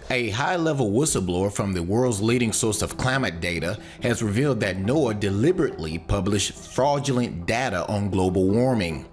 A high-level whistleblower from the world's leading source of climate data has revealed that NOAA deliberately published fraudulent data on global warming.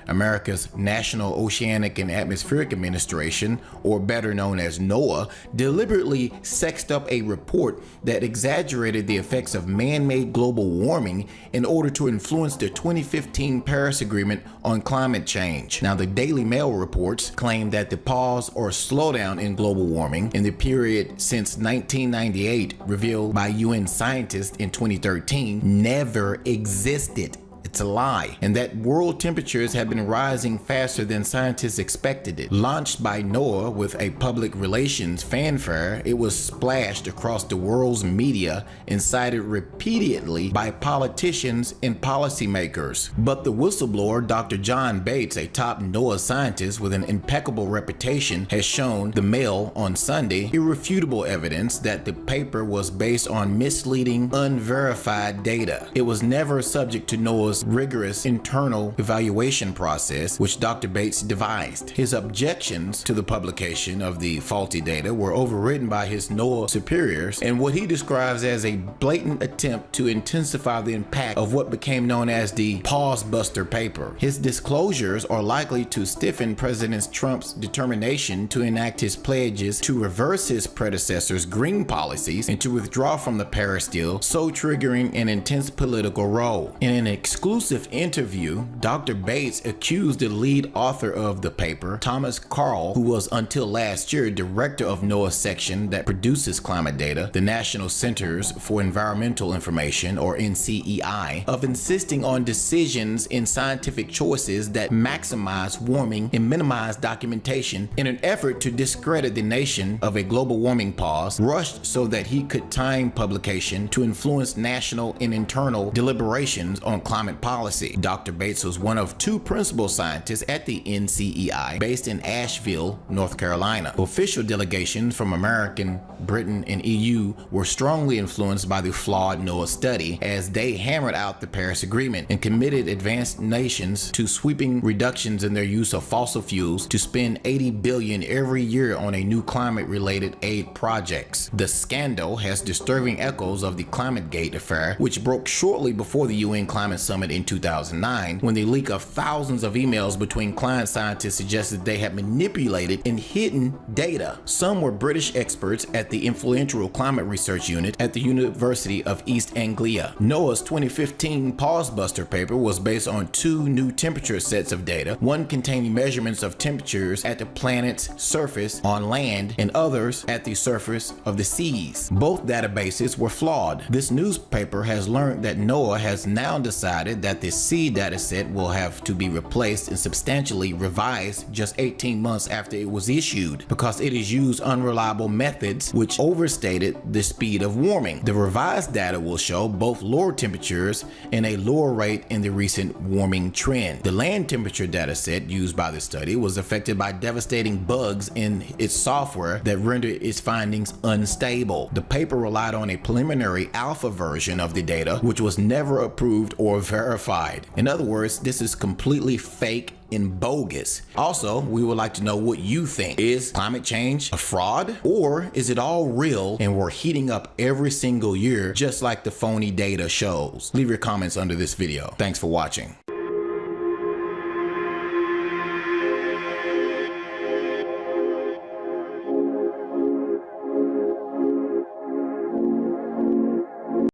America's National Oceanic and Atmospheric Administration, or better known as NOAA, deliberately sexed up a report that exaggerated the effects of man-made global warming in order to influence the 2015 Paris Agreement on climate change. Now, the Daily Mail reports claim that the pause or slowdown in global warming in the period since 1998, revealed by UN scientists in 2013, never existed. It's a lie, and that world temperatures have been rising faster than scientists expected it. Launched by NOAA with a public relations fanfare, it was splashed across the world's media and cited repeatedly by politicians and policymakers. But the whistleblower, Dr. John Bates, a top NOAA scientist with an impeccable reputation, has shown the Mail on Sunday irrefutable evidence that the paper was based on misleading, unverified data. It was never subject to NOAA's rigorous internal evaluation process, which Dr. Bates devised. His objections to the publication of the faulty data were overridden by his NOAA superiors in what he describes as a blatant attempt to intensify the impact of what became known as the Pause Buster paper. His disclosures are likely to stiffen President Trump's determination to enact his pledges to reverse his predecessor's green policies and to withdraw from the Paris deal, so triggering an intense political row. In an exclusive interview, Dr. Bates accused the lead author of the paper, Thomas Carl, who was until last year director of NOAA's section that produces climate data, the National Centers for Environmental Information, or NCEI, of insisting on decisions in scientific choices that maximize warming and minimize documentation in an effort to discredit the nation of a global warming pause, rushed so that he could time publication to influence national and internal deliberations on climate policy. Dr. Bates was one of two principal scientists at the NCEI, based in Asheville, North Carolina. Official delegations from America, Britain, and EU were strongly influenced by the flawed NOAA study as they hammered out the Paris Agreement and committed advanced nations to sweeping reductions in their use of fossil fuels to spend $80 billion every year on a new climate-related aid projects. The scandal has disturbing echoes of the ClimateGate affair, which broke shortly before the UN Climate Summit in 2009, when the leak of thousands of emails between climate scientists suggested they had manipulated and hidden data. Some were British experts at the influential climate research unit at the University of East Anglia. NOAA's 2015 Pause Buster paper was based on two new temperature sets of data, one containing measurements of temperatures at the planet's surface on land and others at the surface of the seas. Both databases were flawed. This newspaper has learned that NOAA has now decided that the C dataset will have to be replaced and substantially revised just 18 months after it was issued because it has used unreliable methods which overstated the speed of warming. The revised data will show both lower temperatures and a lower rate in the recent warming trend. The land temperature dataset used by the study was affected by devastating bugs in its software that rendered its findings unstable. The paper relied on a preliminary alpha version of the data, which was never approved or verified. In other words, this is completely fake and bogus. Also, we would like to know what you think. Is climate change a fraud, or is it all real and we're heating up every single year just like the phony data shows? Leave your comments under this video. Thanks for watching.